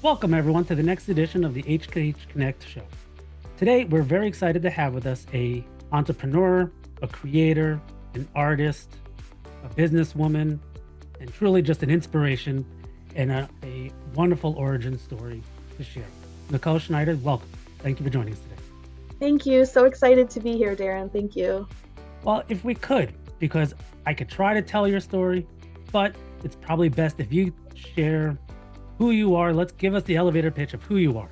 Welcome, everyone, to the next edition of the HKH Connect show. Today, we're very excited to have with us a entrepreneur, a creator, an artist, a businesswoman, and truly just an inspiration and a wonderful origin story to share. Nichole Schneider, welcome. Thank you for joining us today. Thank you. So excited to be here, Darren. Thank you. Well, if we could, because I could try to tell your story, but it's probably best if you share who you are. Let's give us the elevator pitch of who you are.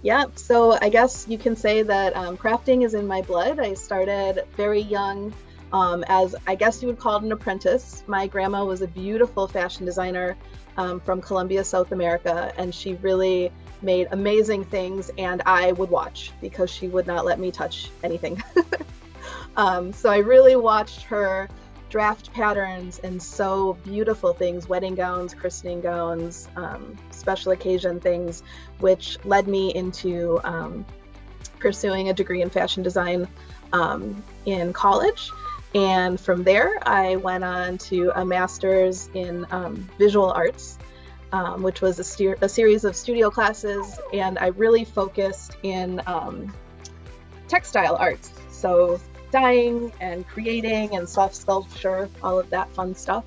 Yeah, so I guess you can say that crafting is in my blood. I started very young as I guess you would call it an apprentice. My grandma was a beautiful fashion designer from Colombia, South America, and she really made amazing things, and I would watch because she would not let me touch anything. So I really watched her draft patterns and sew beautiful things, wedding gowns, christening gowns, special occasion things, which led me into pursuing a degree in fashion design in college. And from there, I went on to a master's in visual arts, which was a series of studio classes, and I really focused in textile arts. So dyeing and creating and soft sculpture, all of that fun stuff.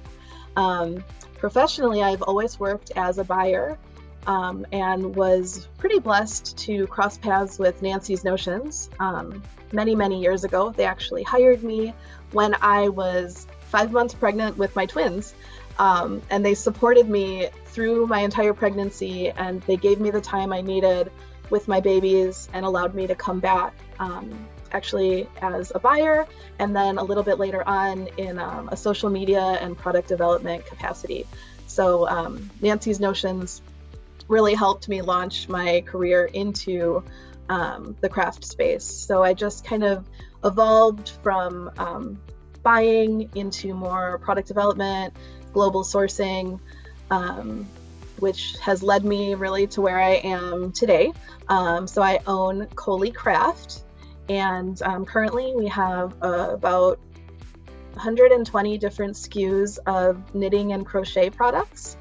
Professionally, I've always worked as a buyer and was pretty blessed to cross paths with Nancy's Notions many, many years ago. They actually hired me when I was 5 months pregnant with my twins, and they supported me through my entire pregnancy, and they gave me the time I needed with my babies and allowed me to come back actually as a buyer, and then a little bit later on in a social media and product development capacity. So Nancy's Notions really helped me launch my career into the craft space. So I just kind of evolved from buying into more product development, global sourcing, which has led me really to where I am today. So I own Nichole Craft, and currently we have about 120 different SKUs of knitting and crochet products,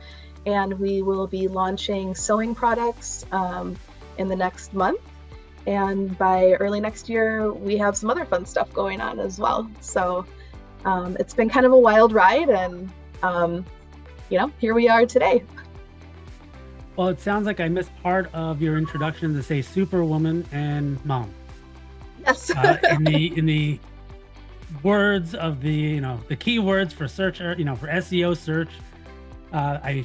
and we will be launching sewing products in the next month, and by early next year we have some other fun stuff going on as well. So it's been kind of a wild ride, and here we are today. Well, it sounds like I missed part of your introduction to say superwoman and mom. Yes. In the words of the keywords for search, for SEO search, I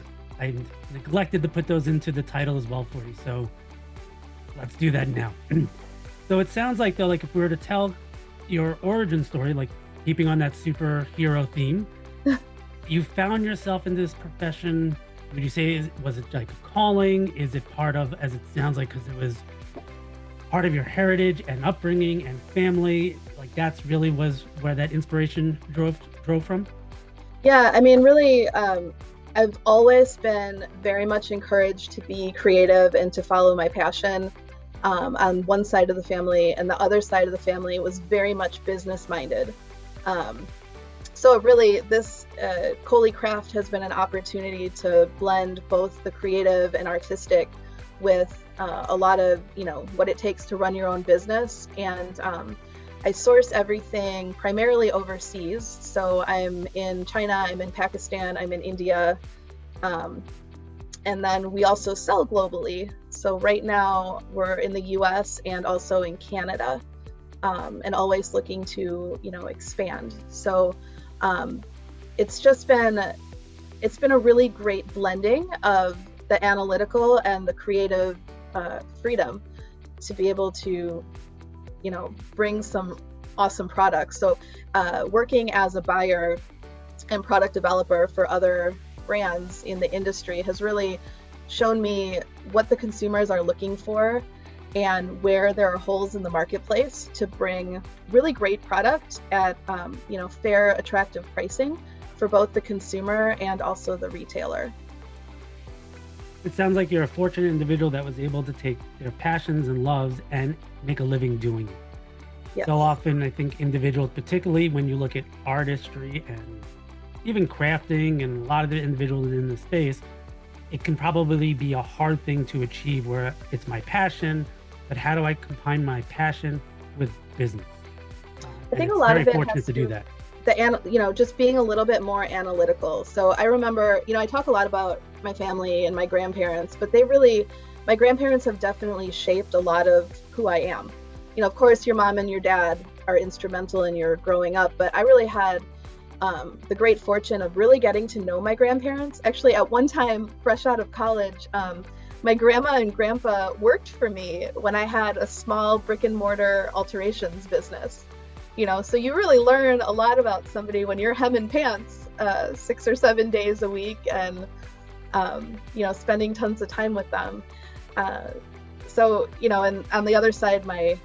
neglected to put those into the title as well for you. So let's do that now. So it sounds like, though, like if we were to tell your origin story, like keeping on that superhero theme, you found yourself in this profession. Would you say, was it like a calling? Is it part of, as it sounds like, because it was part of your heritage and upbringing and family, like that's really was where that inspiration drove from? Yeah, I mean, really, I've always been very much encouraged to be creative and to follow my passion on one side of the family, and the other side of the family was very much business minded. So really, this Nichole Craft has been an opportunity to blend both the creative and artistic with a lot of what it takes to run your own business. And I source everything primarily overseas. So I'm in China, I'm in Pakistan, I'm in India, and then we also sell globally. So right now we're in the US and also in Canada, and always looking to expand. So it's been a really great blending of the analytical and the creative freedom to be able to bring some awesome products. So working as a buyer and product developer for other brands in the industry has really shown me what the consumers are looking for and where there are holes in the marketplace to bring really great product at fair, attractive pricing for both the consumer and also the retailer. It sounds like you're a fortunate individual that was able to take their passions and loves and make a living doing it. Yes. So often, I think individuals, particularly when you look at artistry and even crafting and a lot of the individuals in the space, it can probably be a hard thing to achieve where it's my passion, but how do I combine my passion with business? I And think a it's lot very of it fortunate has to to do do that. just being a little bit more analytical. So I remember, I talk a lot about my family and my grandparents, but my grandparents have definitely shaped a lot of who I am. Of course, your mom and your dad are instrumental in your growing up, but I really had the great fortune of really getting to know my grandparents. Actually, at one time, fresh out of college, my grandma and grandpa worked for me when I had a small brick and mortar alterations business. So you really learn a lot about somebody when you're hemming pants 6 or 7 days a week and spending tons of time with them. Uh, and on the other side, my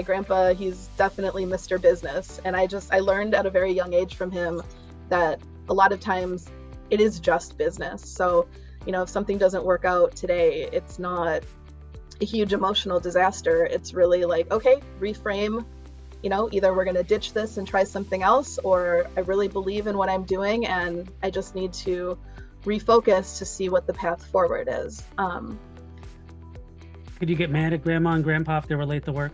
grandpa, he's definitely Mr. Business. And I learned at a very young age from him that a lot of times it is just business. So, if something doesn't work out today, it's not a huge emotional disaster. It's really like, okay, reframe, either we're going to ditch this and try something else, or I really believe in what I'm doing and I just need to refocus to see what the path forward is. Could you get mad at grandma and grandpa if they were late to work?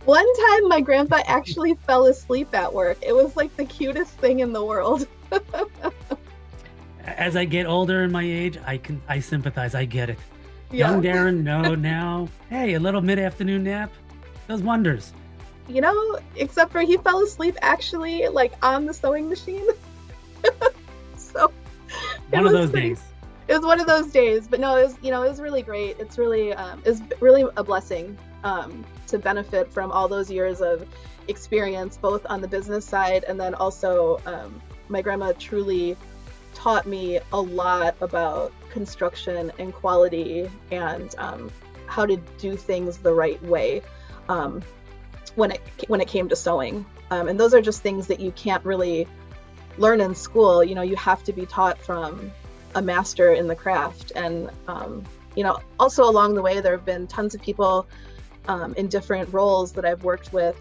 One time my grandpa actually fell asleep at work. It was like the cutest thing in the world. As I get older in my age, I sympathize. I get it. Yeah. Young Darren, no, now, hey, a little mid-afternoon nap does wonders. Except for he fell asleep actually like on the sewing machine. So One of those days. It was one of those days, but no, it was really great. It's really a blessing to benefit from all those years of experience, both on the business side and then also my grandma truly taught me a lot about construction and quality and how to do things the right way when it came to sewing. And those are just things that you can't really learn in school. You have to be taught from a master in the craft. And also along the way, there have been tons of people in different roles that I've worked with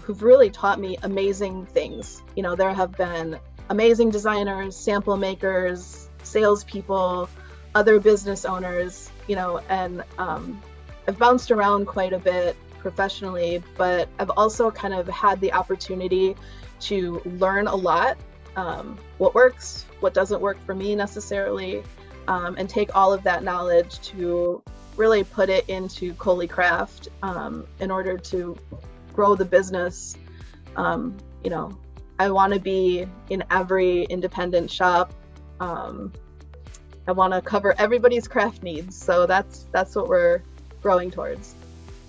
who've really taught me amazing things. There have been amazing designers, sample makers, salespeople, other business owners, and I've bounced around quite a bit professionally, but I've also kind of had the opportunity to learn a lot, what works, what doesn't work for me necessarily, and take all of that knowledge to really put it into Coley Craft in order to grow the business. I want to be in every independent shop. I want to cover everybody's craft needs. So that's what we're growing towards.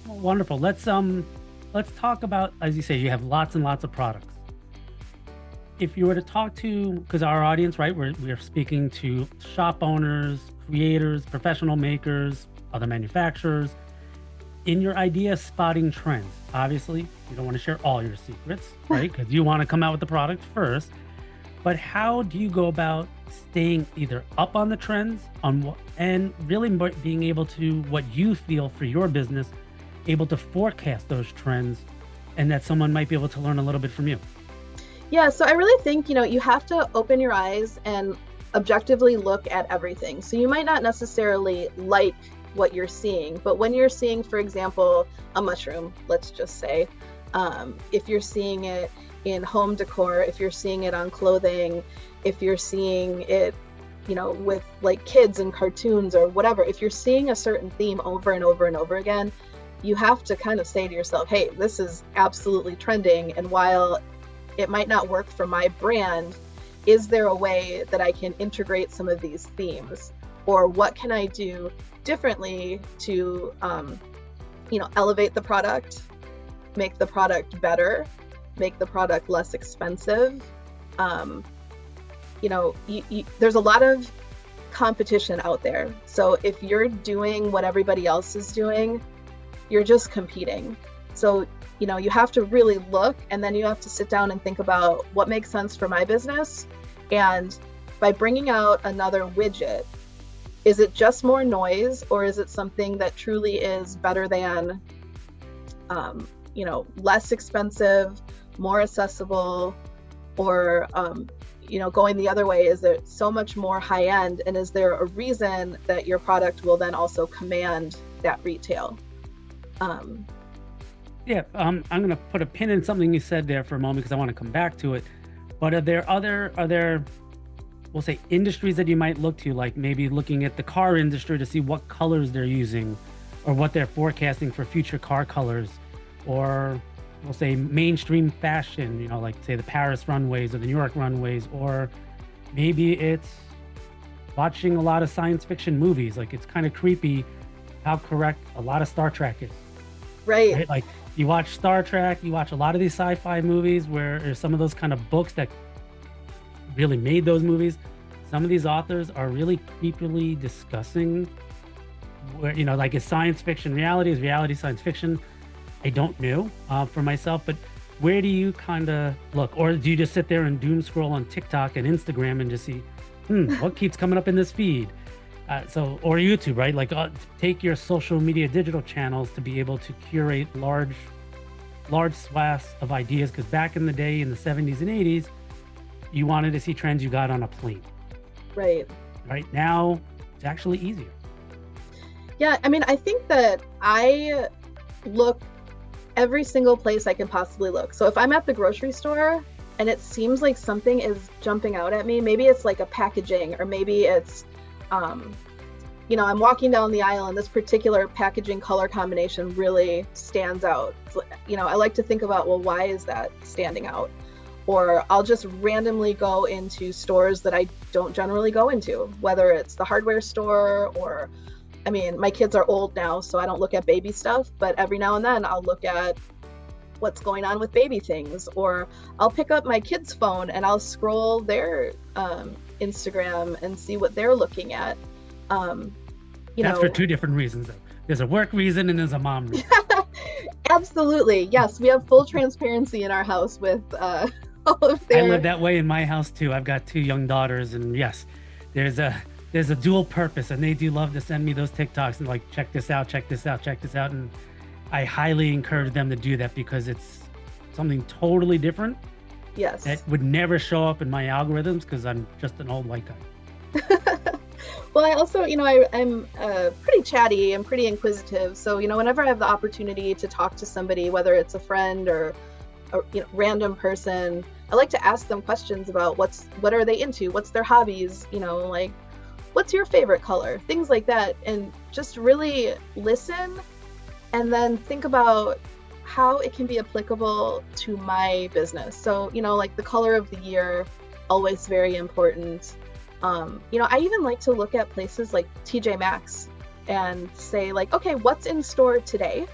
Well, wonderful. Let's talk about, as you say, you have lots and lots of products. If you were to talk to, because our audience, right, we're speaking to shop owners, creators, professional makers, other manufacturers, in your idea spotting trends. Obviously, you don't want to share all your secrets, right? Because you want to come out with the product first. But how do you go about staying either up on the trends and really being able to, what you feel for your business, able to forecast those trends, and that someone might be able to learn a little bit from you? Yeah, so I really think, you have to open your eyes and objectively look at everything. So you might not necessarily like what you're seeing, but when you're seeing, for example, a mushroom, let's just say, if you're seeing it in home decor, if you're seeing it on clothing, if you're seeing it, with like kids and cartoons or whatever, if you're seeing a certain theme over and over and over again, you have to kind of say to yourself, hey, this is absolutely trending. And while it might not work for my brand, is there a way that I can integrate some of these themes? Or what can I do differently to, elevate the product, make the product better, make the product less expensive? There's a lot of competition out there. So if you're doing what everybody else is doing, you're just competing. So, you have to really look, and then you have to sit down and think about what makes sense for my business. And by bringing out another widget, is it just more noise, or is it something that truly is better than, less expensive, more accessible, or, going the other way? Is it so much more high end? And is there a reason that your product will then also command that retail? Um, Yeah, I'm gonna put a pin in something you said there for a moment because I want to come back to it. But are there, we'll say, industries that you might look to, like maybe looking at the car industry to see what colors they're using, or what they're forecasting for future car colors, or we'll say mainstream fashion, like say the Paris runways or the New York runways, or maybe it's watching a lot of science fiction movies. Like it's kind of creepy how correct a lot of Star Trek is. right. Right? Like you watch Star Trek, you watch a lot of these sci-fi movies where there's some of those kind of books that really made those movies. Some of these authors are really creepily discussing where, like is science fiction reality, is reality science fiction? I don't know for myself, but where do you kind of look? Or do you just sit there and doom scroll on TikTok and Instagram and just see, what keeps coming up in this feed? Or YouTube, right? Like take your social media digital channels to be able to curate large swaths of ideas. Because back in the day, in the 70s and 80s, you wanted to see trends, you got on a plane. Right. Right now, it's actually easier. Yeah, I mean, I think that I look every single place I can possibly look. So if I'm at the grocery store and it seems like something is jumping out at me, maybe it's like a packaging, or maybe it's, I'm walking down the aisle and this particular packaging color combination really stands out. I like to think about, well, why is that standing out? Or I'll just randomly go into stores that I don't generally go into, whether it's the hardware store or, I mean, my kids are old now, so I don't look at baby stuff, but every now and then I'll look at what's going on with baby things, or I'll pick up my kid's phone and I'll scroll their Instagram and see what they're looking at. That's for two different reasons, though. There's a work reason and there's a mom reason. Absolutely. Yes, we have full transparency in our house with all of their... I live that way in my house too. I've got two young daughters, and yes, there's a dual purpose, and they do love to send me those TikToks and like, check this out, check this out, check this out. And I highly encourage them to do that because it's something totally different. Yes. That would never show up in my algorithms because I'm just an old white guy. Well, I also, I'm pretty chatty and pretty inquisitive. So, whenever I have the opportunity to talk to somebody, whether it's a friend or a random person, I like to ask them questions about what are they into, what's their hobbies, like what's your favorite color, things like that, and just really listen and then think about how it can be applicable to my business. So, like the color of the year, always very important. I even like to look at places like TJ Maxx and say like, okay, what's in store today?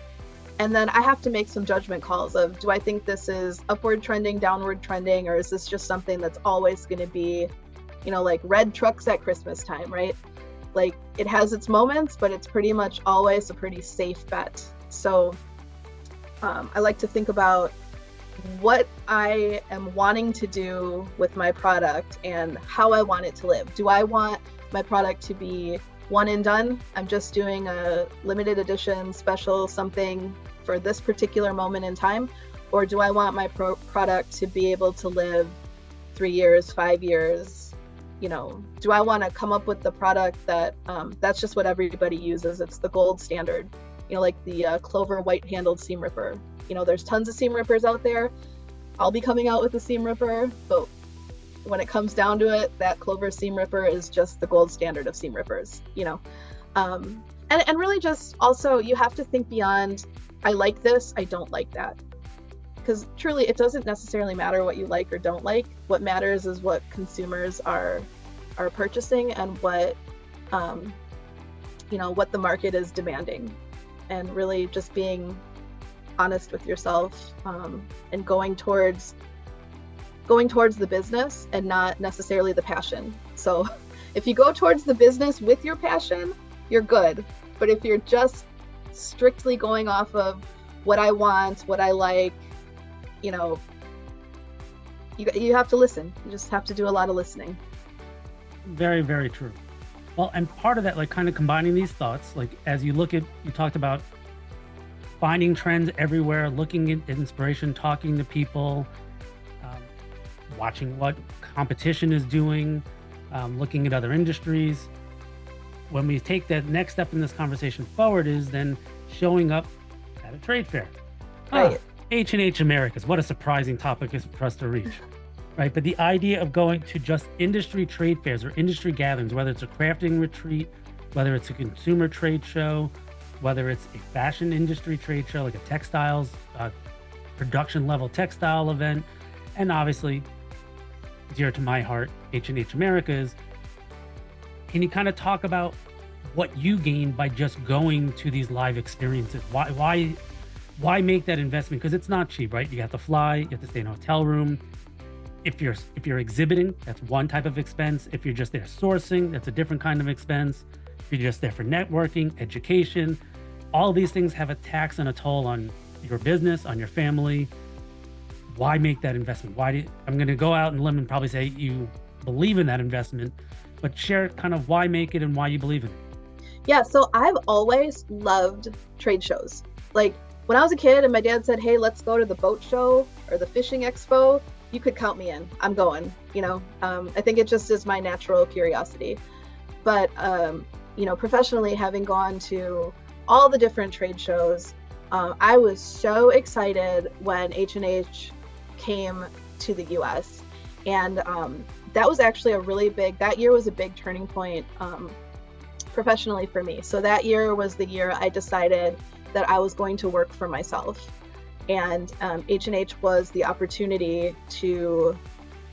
And then I have to make some judgment calls of, do I think this is upward trending, downward trending, or is this just something that's always going to be, like red trucks at Christmas time, right? Like it has its moments, but it's pretty much always a pretty safe bet. So I like to think about what I am wanting to do with my product and how I want it to live. Do I want my product to be one and done? I'm just doing a limited edition special something for this particular moment in time? Or do I want my product to be able to live 3 years, 5 years? Do I want to come up with the product that that's just what everybody uses? It's the gold standard, like the Clover white-handled seam ripper. There's tons of seam rippers out there. I'll be coming out with a seam ripper, but when it comes down to it, that Clover seam ripper is just the gold standard of seam rippers, and really just also you have to think beyond, I like this, I don't like that. Because truly, it doesn't necessarily matter what you like or don't like. What matters is what consumers are purchasing and what what the market is demanding, and really just being honest with yourself and going towards the business and not necessarily the passion. So if you go towards the business with your passion, you're good. But if you're just strictly going off of what I want, what I like, you have to listen. You just have to do a lot of listening. Very, very true. Well, and part of that, like kind of combining these thoughts, like as you talked about finding trends everywhere, looking at inspiration, talking to people. watching what competition is doing, looking at other industries. When we take that next step in this conversation forward is then showing up at a trade fair. Ah, Right. H&H Americas, what a surprising topic is for us to reach, right? But the idea of going to just industry trade fairs or industry gatherings, whether it's a crafting retreat, whether it's a consumer trade show, whether it's a fashion industry trade show, like a textiles, production level textile event, and obviously dear to my heart, H&H Americas. Can you kind of talk about what you gain by just going to these live experiences? Why make that investment? Because it's not cheap, right? You have to fly, you have to stay in a hotel room. If you're exhibiting, that's one type of expense. If you're just there sourcing, that's a different kind of expense. If you're just there for networking, education, all these things have a tax and a toll on your business, on your family. Why make that investment? I'm going to go out and limb and probably say you believe in that investment, but share kind of why make it and why you believe in it. Yeah, so I've always loved trade shows. Like when I was a kid and my dad said, "Hey, let's go to the boat show or the fishing expo," you could count me in. I'm going, I think it just is my natural curiosity. But, professionally, having gone to all the different trade shows, I was so excited when H&H came to the US. And that was actually that year was a big turning point professionally for me. So that year was the year I decided that I was going to work for myself. And H&H was the opportunity to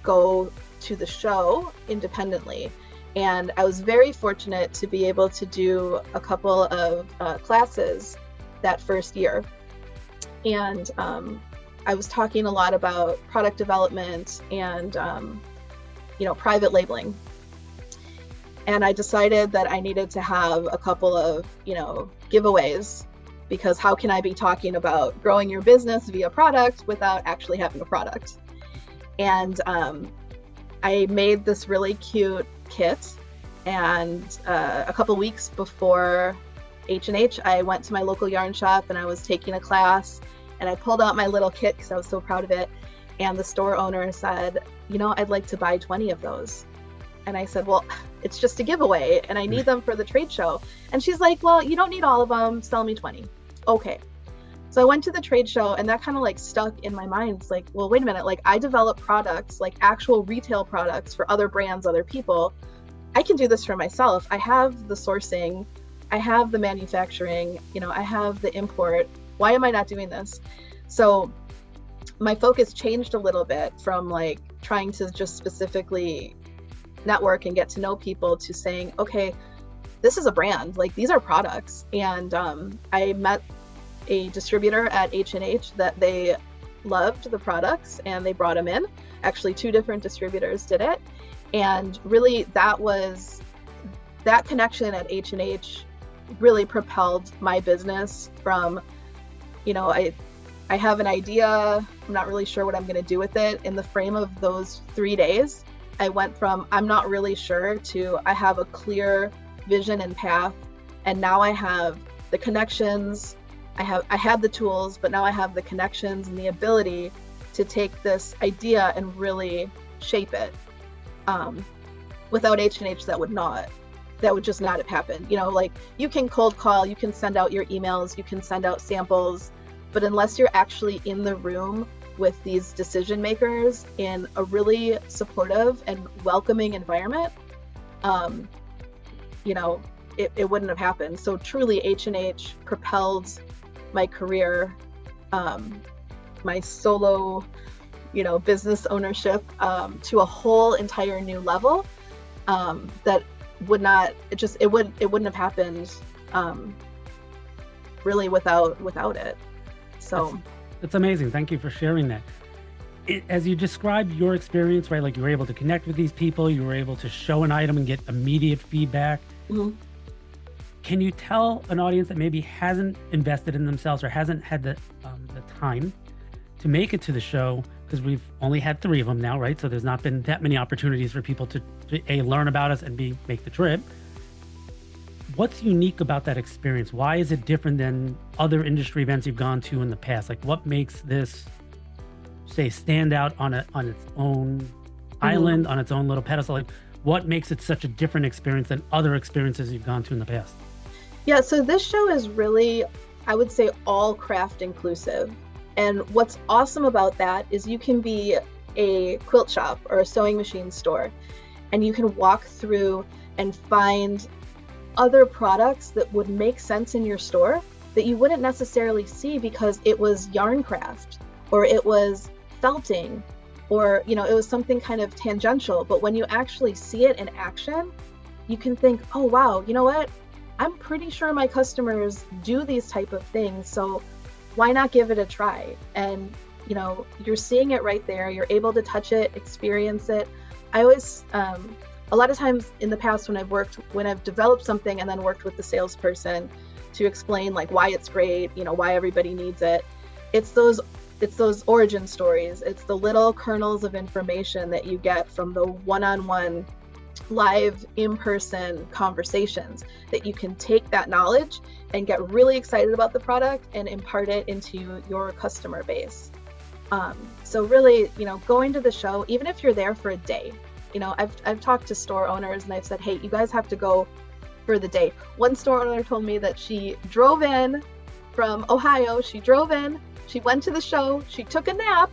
go to the show independently. And I was very fortunate to be able to do a couple of classes that first year. And I was talking a lot about product development and, private labeling. And I decided that I needed to have a couple of, giveaways, because how can I be talking about growing your business via product without actually having a product? And I made this really cute kit. And a couple weeks before H&H, I went to my local yarn shop and I was taking a class, and I pulled out my little kit because I was so proud of it. And the store owner said, "I'd like to buy 20 of those." And I said, "Well, it's just a giveaway and I need them for the trade show." And she's like, "Well, you don't need all of them. Sell me 20. Okay. So I went to the trade show, and that kind of like stuck in my mind. It's like, well, wait a minute. Like, I develop products, like actual retail products for other brands, other people. I can do this for myself. I have the sourcing, I have the manufacturing, I have the import. Why am I not doing this?" So my focus changed a little bit from like trying to just specifically network and get to know people to saying, okay, this is a brand, like these are products. And I met a distributor at H&H that they loved the products and they brought them in. Actually, 2 different distributors did it. And really that connection at H&H really propelled my business from, I have an idea, I'm not really sure what I'm going to do with it. In the frame of those 3 days, I went from I'm not really sure to I have a clear vision and path. And now I have the connections, I had the tools, but now I have the connections and the ability to take this idea and really shape it. Without H&H, that would just not have happened. Like you can cold call, you can send out your emails, you can send out samples, but unless you're actually in the room with these decision makers in a really supportive and welcoming environment, it wouldn't have happened. So truly H&H propelled my career, my solo, business ownership, to a whole entire new level, that it wouldn't have happened, really without it. So that's amazing. Thank you for sharing that. As you described your experience, right? Like you were able to connect with these people, you were able to show an item and get immediate feedback. mhm. Can you tell an audience that maybe hasn't invested in themselves or hasn't had the time to make it to the show? Because we've only had 3 of them now, right? So there's not been that many opportunities for people to A, learn about us, and B, make the trip. What's unique about that experience? Why is it different than other industry events you've gone to in the past? Like what makes this say stand out on its own Mhm. island, on its own little pedestal? Like, what makes it such a different experience than other experiences you've gone to in the past? Yeah, so this show is really, I would say, all craft inclusive. And what's awesome about that is you can be a quilt shop or a sewing machine store, and you can walk through and find other products that would make sense in your store that you wouldn't necessarily see because it was yarn craft or it was felting or it was something kind of tangential. But when you actually see it in action, you can think, oh wow, you know what, I'm pretty sure my customers do these type of things, so why not give it a try? And you're seeing it right there, you're able to touch it, experience it. I always a lot of times in the past when I've developed something and then worked with the salesperson to explain like why it's great, why everybody needs it, it's those origin stories. It's the little kernels of information that you get from the one-on-one live in-person conversations that you can take that knowledge and get really excited about the product and impart it into your customer base. So really, going to the show, even if you're there for a day, I've talked to store owners and I've said, hey, you guys have to go for the day. One store owner told me that she drove in from Ohio, she went to the show, she took a nap,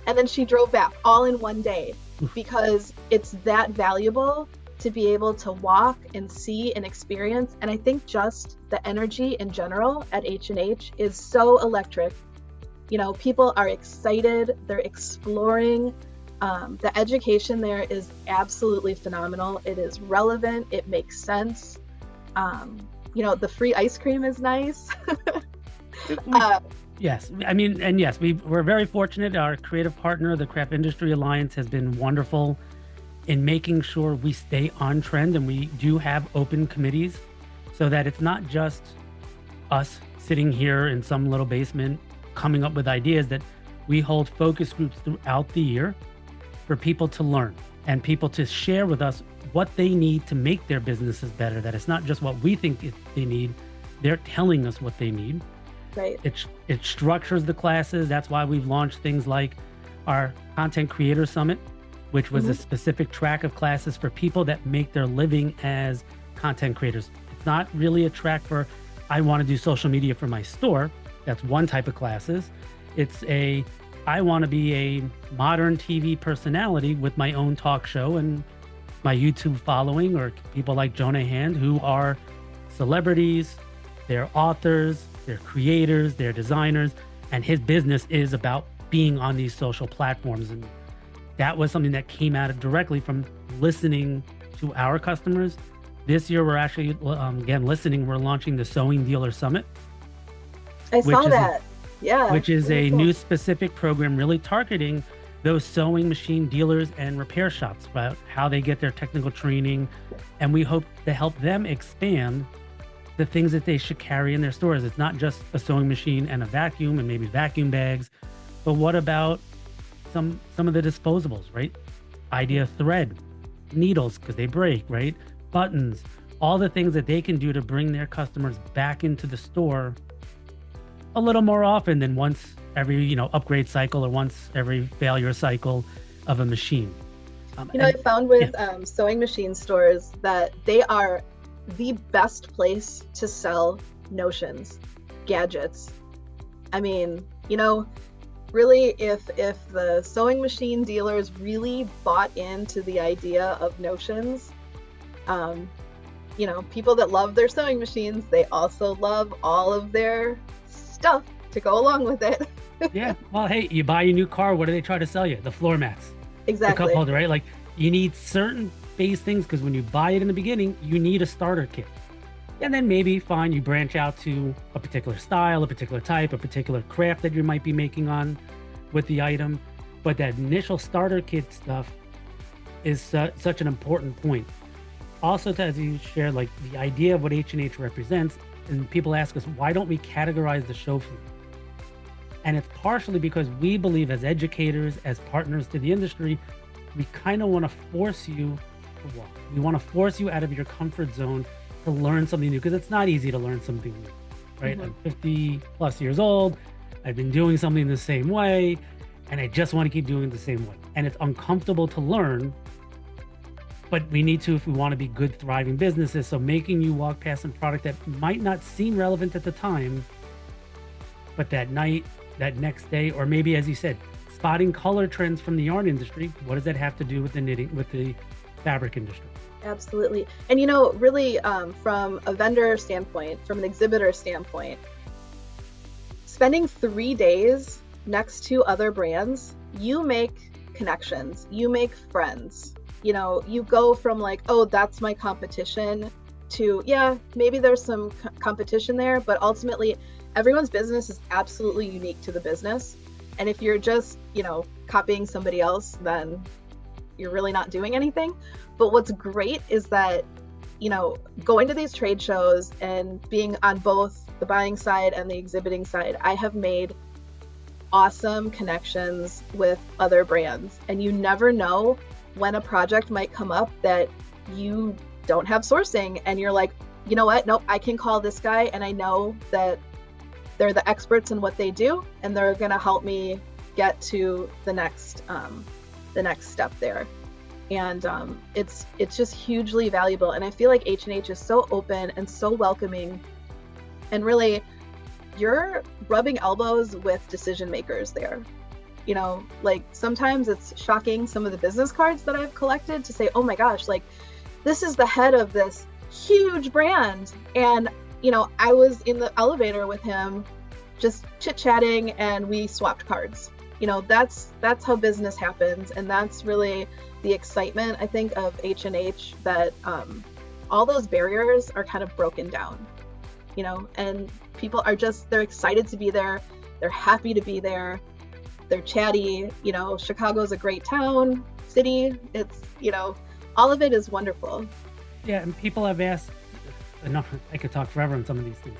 and then she drove back all in one day because it's that valuable to be able to walk and see and experience. And I think just the energy in general at H&H is so electric. People are excited, they're exploring. The education there is absolutely phenomenal. It is relevant, it makes sense. The free ice cream is nice. Yes, I mean, and yes, we're very fortunate. Our creative partner, the Craft Industry Alliance, has been wonderful in making sure we stay on trend, and we do have open committees so that it's not just us sitting here in some little basement coming up with ideas, that we hold focus groups throughout the year for people to learn and people to share with us what they need to make their businesses better. That it's not just what we think they need, they're telling us what they need. Right. It structures the classes. That's why we've launched things like our Content Creator Summit, which was a specific track of classes for people that make their living as content creators. It's not really a track for, I want to do social media for my store. That's one type of classes. It's I want to be a modern TV personality with my own talk show and my YouTube following, or people like Jonah Hand, who are celebrities, they're authors, they're creators, they're designers, and his business is about being on these social platforms. And that was something that came out directly from listening to our customers. This year, we're actually, again, we're launching the Sewing Dealer Summit. I saw that. Yeah. Which is really a cool. new specific program really targeting those sewing machine dealers and repair shops about how they get their technical training. And we hope to help them expand the things that they should carry in their stores. It's not just a sewing machine and a vacuum and maybe vacuum bags, but what about some of the disposables, right? Idea thread, needles, because they break, right? Buttons, all the things that they can do to bring their customers back into the store a little more often than once every, upgrade cycle or once every failure cycle of a machine. I found with sewing machine stores that they are the best place to sell notions, gadgets. I mean, really, if the sewing machine dealers really bought into the idea of notions, people that love their sewing machines, they also love all of their stuff to go along with it. Yeah. Well, hey, you buy a new car, what do they try to sell you? The floor mats. Exactly. The cup holder, right? Like, you need certain base things because when you buy it in the beginning, you need a starter kit. And then maybe fine, you branch out to a particular style, a particular type, a particular craft that you might be making on with the item. But that initial starter kit stuff is such an important point. Also, as you share, like the idea of what H&H represents, and people ask us, why don't we categorize the show floor? And it's partially because we believe as educators, as partners to the industry, we kind of want to force you to walk. We want to force you out of your comfort zone to learn something new, because it's not easy to learn something new, right? I'm 50 plus years old. I've been doing something the same way. and I just want to keep doing it the same way. And it's uncomfortable to learn, but we need to if we want to be good, thriving businesses. So making you walk past some product that might not seem relevant at the time, but that night, that next day, or maybe as you said, spotting color trends from the yarn industry. What does that have to do with the knitting, with the fabric industry? Absolutely. And really, from a vendor standpoint, from an exhibitor standpoint, spending 3 days next to other brands, you make connections, you make friends. You go from like, oh, that's my competition, to, yeah, maybe there's some competition there, but ultimately everyone's business is absolutely unique to the business. And if you're just, copying somebody else, then you're really not doing anything. But what's great is that, going to these trade shows and being on both the buying side and the exhibiting side, I have made awesome connections with other brands. And you never know when a project might come up that you don't have sourcing, and you're like, you know what? Nope, I can call this guy, and I know that they're the experts in what they do, and they're going to help me get to the next step there. And it's just hugely valuable. And I feel like H&H is so open and so welcoming, and really, you're rubbing elbows with decision makers there. Like sometimes it's shocking, some of the business cards that I've collected, to say, oh my gosh, like this is the head of this huge brand. And, I was in the elevator with him just chit-chatting, and we swapped cards. That's how business happens. And that's really the excitement, I think, of H&H, that all those barriers are kind of broken down, and people are they're excited to be there. They're happy to be there. They're chatty. Chicago's a great town, city. It's, all of it is wonderful. Yeah, and people have asked, enough, I could talk forever on some of these things.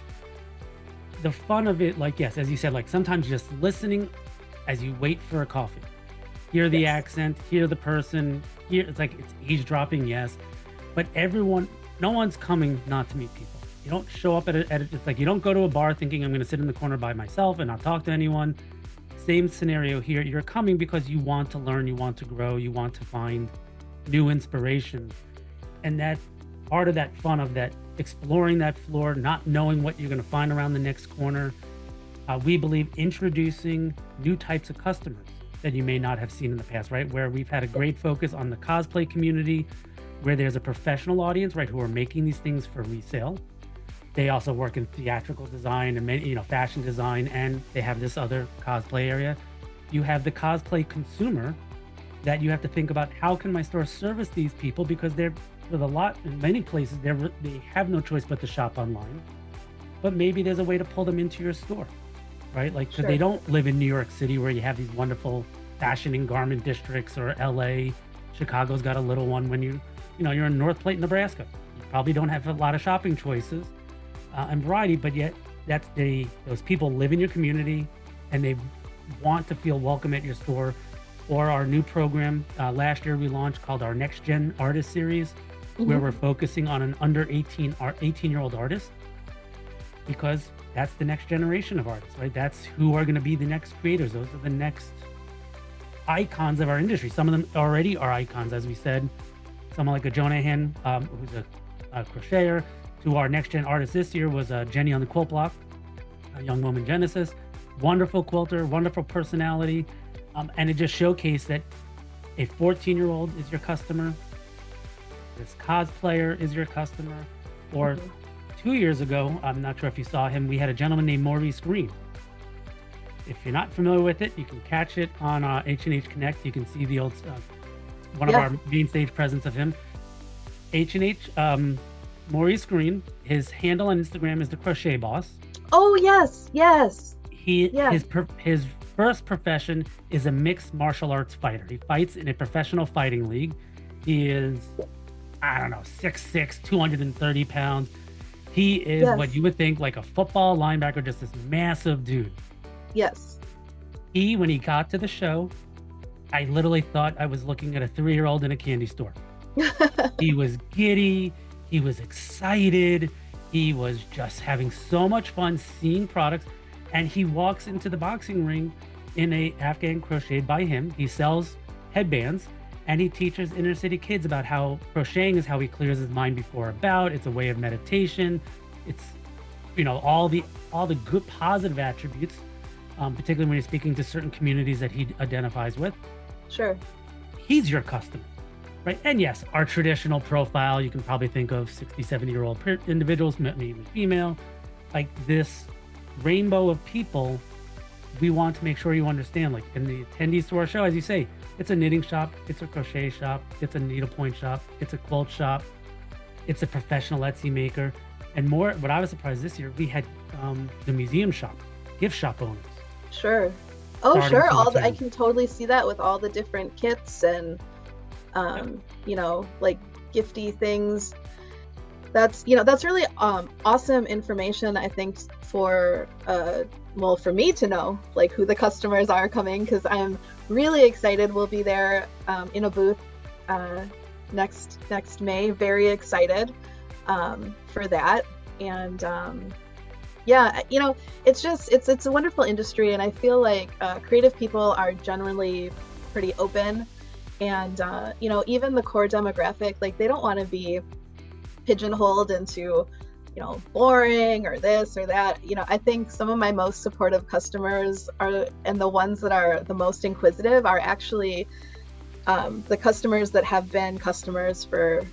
The fun of it, like, yes, as you said, like sometimes just listening as you wait for a coffee, hear the Yes. accent, hear the person, it's like it's eavesdropping, yes, but no one's coming not to meet people. You don't show up it's like you don't go to a bar thinking I'm going to sit in the corner by myself and not talk to anyone. Same scenario here. You're coming because you want to learn, you want to grow, you want to find new inspiration. And that part of that fun of that exploring that floor, not knowing what you're going to find around the next corner. We believe introducing new types of customers that you may not have seen in the past, right? Where we've had a great focus on the cosplay community, where there's a professional audience, right, who are making these things for resale. They also work in theatrical design and many, fashion design, and they have this other cosplay area. You have the cosplay consumer that you have to think about, how can my store service these people? Because in many places, they have no choice but to shop online. But maybe there's a way to pull them into your store, right? Like, because they Sure. don't live in New York City, where you have these wonderful fashion and garment districts, or LA. Chicago's got a little one. When you're in North Platte, Nebraska, you probably don't have a lot of shopping choices and variety, but yet those people live in your community, and they want to feel welcome at your store. Or our new program last year we launched, called our Next Gen Artist Series, where Mhm. we're focusing on an under 18-year-old artist, because that's the next generation of artists, right? That's who are going to be the next creators. Those are the next icons of our industry. Some of them already are icons, as we said. Someone like a Jonahan, who's a crocheter. To our next gen artist this year was Jenny on the quilt block, a young woman Genesis. Wonderful quilter, wonderful personality. And it just showcased that a 14-year-old is your customer, this cosplayer is your customer. Or Mhm. 2 years ago, I'm not sure if you saw him, we had a gentleman named Maurice Green. If you're not familiar with it, you can catch it on H&H Connect. You can see the old one of Yeah. our main stage presence of him. H&H, Maurice Green, his handle on Instagram is the Crochet Boss. Oh, yes. Yes. Yeah. His first profession is a mixed martial arts fighter. He fights in a professional fighting league. He is, I don't know, 6'6", 230 pounds. He is what Yes. you would think like a football linebacker, just this massive dude. Yes. When he got to the show, I literally thought I was looking at a 3-year-old in a candy store. He was giddy. He was excited. He was just having so much fun seeing products. And he walks into the boxing ring in a Afghan crocheted by him. He sells headbands and he teaches inner city kids about how crocheting is how he clears his mind before a bout. It's a way of meditation. It's, all the good positive attributes, particularly when you're speaking to certain communities that he identifies with. Sure. He's your customer, right? And yes, our traditional profile, you can probably think of 60, 70-year-old individuals, maybe female, like this rainbow of people. We want to make sure you understand, like in the attendees to our show, as you say, it's a knitting shop, it's a crochet shop, it's a needlepoint shop, it's a quilt shop, it's a professional Etsy maker, and more. What I was surprised this year, we had the museum shop, gift shop owners. Sure. Oh, starting sure. to I attend. can totally see that with all the different kits and, Yep. like gifty things. That's really awesome information, I think, for well, for me to know like who the customers are coming, because I'm really excited. We'll be there in a booth uh, next May. Very excited for that. And yeah, it's a wonderful industry, and I feel like creative people are generally pretty open. And even the core demographic, like they don't want to be pigeonholed into boring or this or that. I think some of my most supportive customers are, and the ones that are the most inquisitive, are actually the customers that have been customers for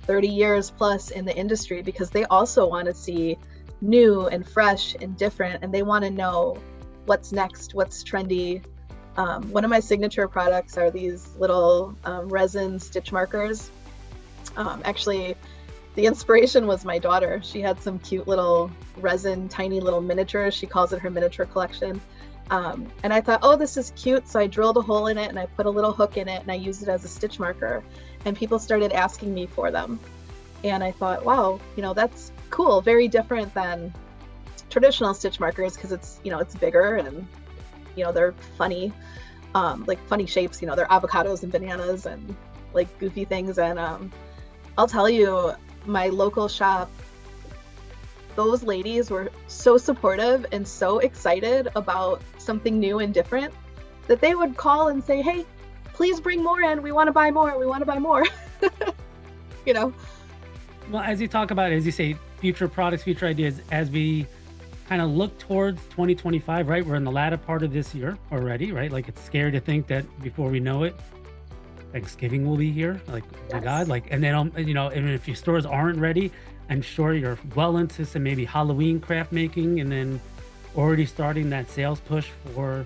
30 years plus in the industry, because they also want to see new and fresh and different, and they want to know what's next, what's trendy. One of my signature products are these little resin stitch markers. Actually, the inspiration was my daughter. She had some cute little resin, tiny little miniatures. She calls it her miniature collection. And I thought, oh, this is cute. So I drilled a hole in it and I put a little hook in it and I used it as a stitch marker. And people started asking me for them. And I thought, wow, that's cool. Very different than traditional stitch markers, because it's bigger and, they're funny, like funny shapes. They're avocados and bananas and like goofy things. And I'll tell you, my local shop, those ladies were so supportive and so excited about something new and different that they would call and say, hey, please bring more in. We want to buy more. We want to buy more. you know? Well, as you talk about, as you say, future products, future ideas, as we kind of look towards 2025, right? We're in the latter part of this year already, right? Like it's scary to think that before we know it, Thanksgiving will be here. Like, oh my God, Yes. like, and then, and if your stores aren't ready, I'm sure you're well into some maybe Halloween craft making and then already starting that sales push for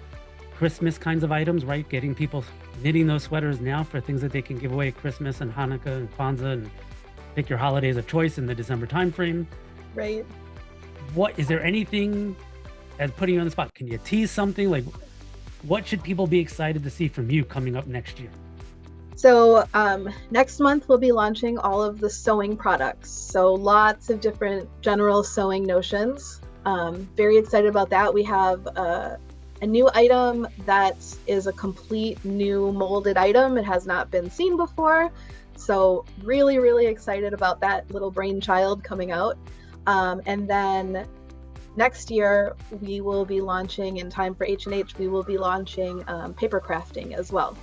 Christmas kinds of items, right? Getting people knitting those sweaters now for things that they can give away at Christmas and Hanukkah and Kwanzaa and pick your holidays of choice in the December timeframe. Right. What is there anything, as putting you on the spot? Can you tease something like what should people be excited to see from you coming up next year? So next month we'll be launching all of the sewing products. So lots of different general sewing notions. Very excited about that. We have a new item that is a complete new molded item. It has not been seen before. So really, really excited about that little brainchild coming out. And then next year we will be launching, in time for H&H, we will be launching paper crafting as well.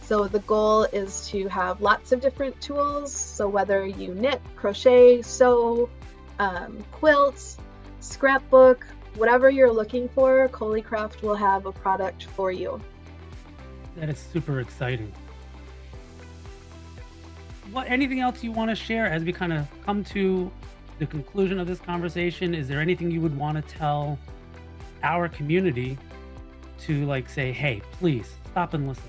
So the goal is to have lots of different tools. So whether you knit, crochet, sew, quilts, scrapbook, whatever you're looking for, Coleycraft will have a product for you. That is super exciting. Anything else you want to share as we kind of come to the conclusion of this conversation? Is there anything you would want to tell our community to like say, hey, please stop and listen?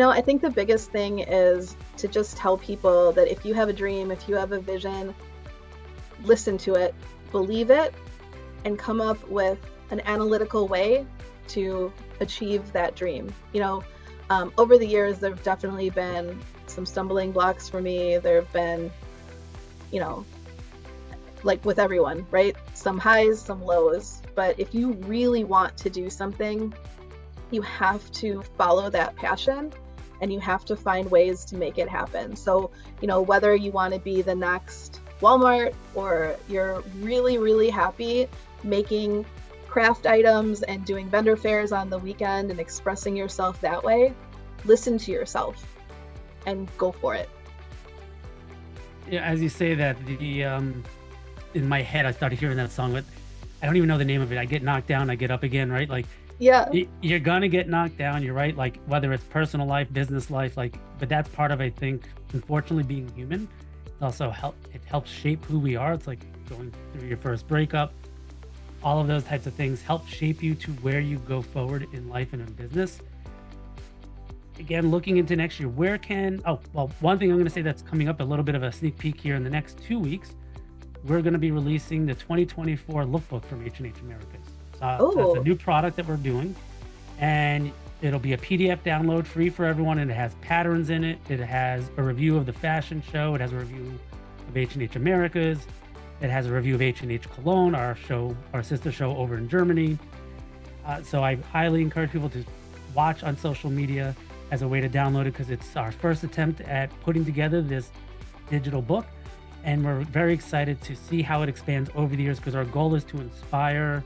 I think the biggest thing is to just tell people that if you have a dream, if you have a vision, listen to it, believe it, and come up with an analytical way to achieve that dream. Over the years, there have definitely been some stumbling blocks for me. There have been, like with everyone, right? Some highs, some lows. But if you really want to do something, you have to follow that passion and you have to find ways to make it happen. So, whether you want to be the next Walmart or you're really, really happy making craft items and doing vendor fairs on the weekend and expressing yourself that way, listen to yourself and go for it. Yeah, as you say that, in my head, I started hearing that song, but I don't even know the name of it. I get knocked down, I get up again, right? Like Yeah. you're gonna get knocked down. You're right. Like whether it's personal life, business life, like, but that's part of, I think, unfortunately, being human. It also it helps shape who we are. It's like going through your first breakup. All of those types of things help shape you to where you go forward in life and in business. Again, looking into next year, one thing I'm going to say that's coming up, a little bit of a sneak peek here in the next 2 weeks, we're going to be releasing the 2024 lookbook from H&H Americas. So that's a Oh, new product that we're doing, and it'll be a PDF download free for everyone, and it has patterns in it. It has a review of the fashion show. It has a review of H&H Americas. It has a review of H&H Cologne, our sister show over in Germany. So I highly encourage people to watch on social media as a way to download it, because it's our first attempt at putting together this digital book. And we're very excited to see how it expands over the years, because our goal is to inspire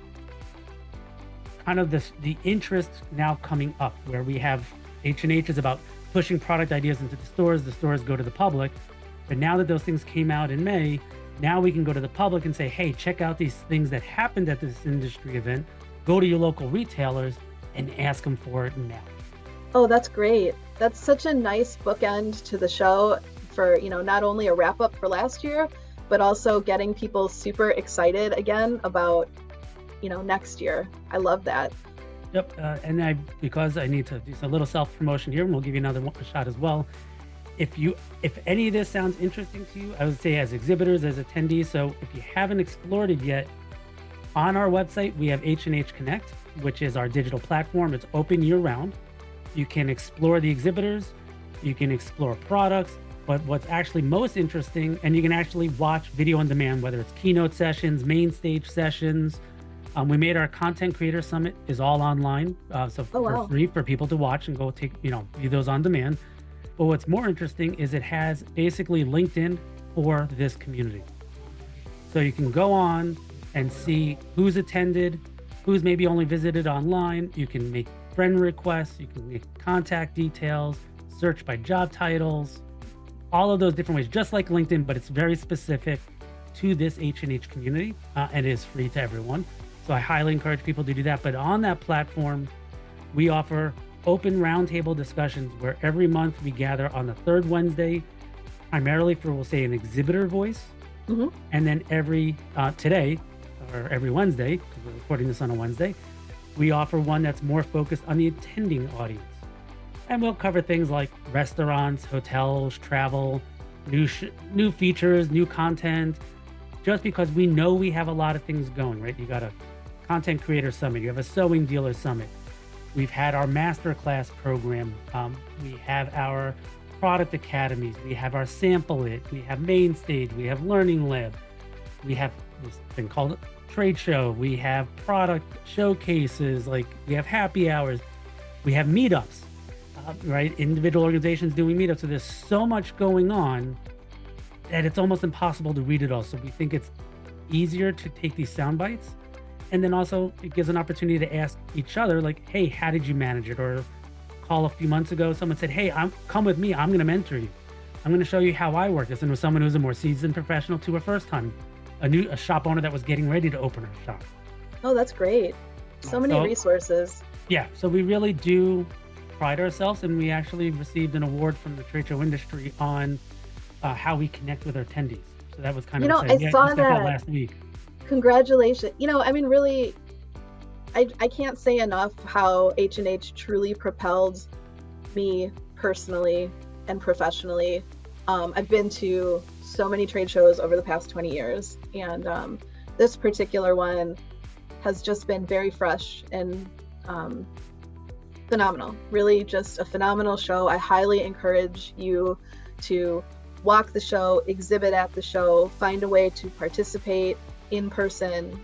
kind of the interest now coming up, where we have H&H is about pushing product ideas into the stores go to the public. But now that those things came out in May, now we can go to the public and say, hey, check out these things that happened at this industry event. Go to your local retailers and ask them for it now. oh, that's great. That's such a nice bookend to the show for, not only a wrap up for last year, but also getting people super excited again about, next year. I love that. Yep. Because I need to do a little self promotion here, and we'll give you another shot as well. If any of this sounds interesting to you, I would say as exhibitors, as attendees. So if you haven't explored it yet, on our website, we have H&H Connect, which is our digital platform. It's open year round. You can explore the exhibitors, you can explore products, but what's actually most interesting, and you can actually watch video on demand, whether it's keynote sessions, main stage sessions. We made our content creator summit is all online, so Oh, for wow. free for people to watch and go take, view those on demand. But what's more interesting is it has basically LinkedIn for this community. So you can go on and see who's attended, who's maybe only visited online. You can make friend requests, you can make contact details, search by job titles, all of those different ways, just like LinkedIn, but it's very specific to this H&H community, and it is free to everyone. So I highly encourage people to do that. But on that platform, we offer open roundtable discussions where every month we gather on the third Wednesday, primarily for, we'll say, an exhibitor voice. Hmm. And then every Wednesday, because we're recording this on a Wednesday, we offer one that's more focused on the attending audience. And we'll cover things like restaurants, hotels, travel, new features, new content, just because we know we have a lot of things going, right? You got a content creator summit, you have a sewing dealer summit. We've had our masterclass program. We have our product academies. We have our sample it. We have main stage. We have learning lab. We have this thing called trade show. We have product showcases. Like we have happy hours. We have meetups, right? Individual organizations doing meetups. So there's so much going on that it's almost impossible to read it all. So we think it's easier to take these sound bites. And then also it gives an opportunity to ask each other, like, hey, how did you manage it? Or call a few months ago, someone said, hey, come with me. I'm going to mentor you. I'm going to show you how I work this. And with someone who's a more seasoned professional to a first time, a shop owner that was getting ready to open her shop. Oh, that's great. So many resources. Yeah. So we really do pride ourselves, and we actually received an award from the trade show industry on how we connect with our attendees. So that was kind of exciting. I saw just got that. last week. Congratulations. Really, I can't say enough how H&H truly propelled me personally and professionally. I've been to so many trade shows over the past 20 years, and this particular one has just been very fresh and phenomenal. Really just a phenomenal show. I highly encourage you to walk the show, exhibit at the show, find a way to participate in person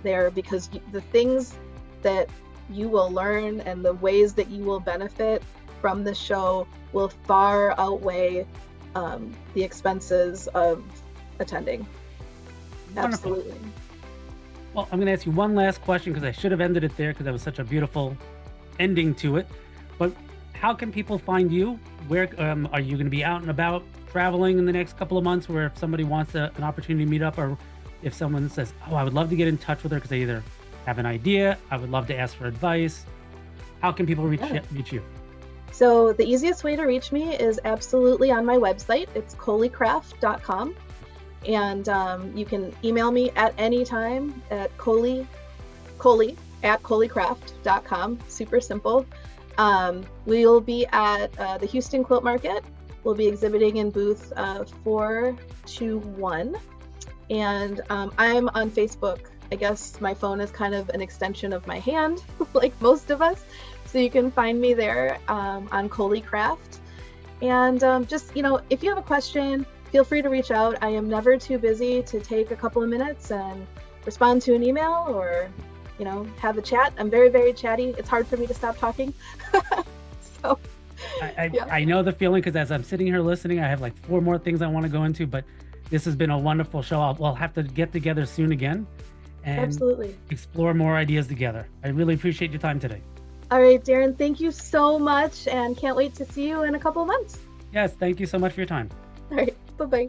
there, because the things that you will learn and the ways that you will benefit from the show will far outweigh the expenses of attending. Wonderful. Absolutely. Well, I'm going to ask you one last question because I should have ended it there because that was such a beautiful ending to it. But how can people find you? Where are you going to be out and about traveling in the next couple of months? Where if somebody wants an opportunity to meet up, or if someone says, "Oh, I would love to get in touch with her because they either have an idea, I would love to ask for advice." How can people Yeah. reach you? So the easiest way to reach me is absolutely on my website. It's coleycraft.com. And you can email me at any time at coley at coleycraft.com. Super simple. We'll be at the Houston Quilt Market. We'll be exhibiting in booth 421. And I'm on Facebook. I guess my phone is kind of an extension of my hand, like most of us. So you can find me there on Coley Craft. And just, if you have a question, feel free to reach out. I am never too busy to take a couple of minutes and respond to an email or, have a chat. I'm very, very chatty. It's hard for me to stop talking. So, yeah. I know the feeling because as I'm sitting here listening, I have like four more things I want to go into, but this has been a wonderful show. We'll have to get together soon again and Absolutely. explore more ideas together. I really appreciate your time today. All right, Darren, thank you so much and can't wait to see you in a couple of months. Yes, thank you so much for your time. All right, bye bye.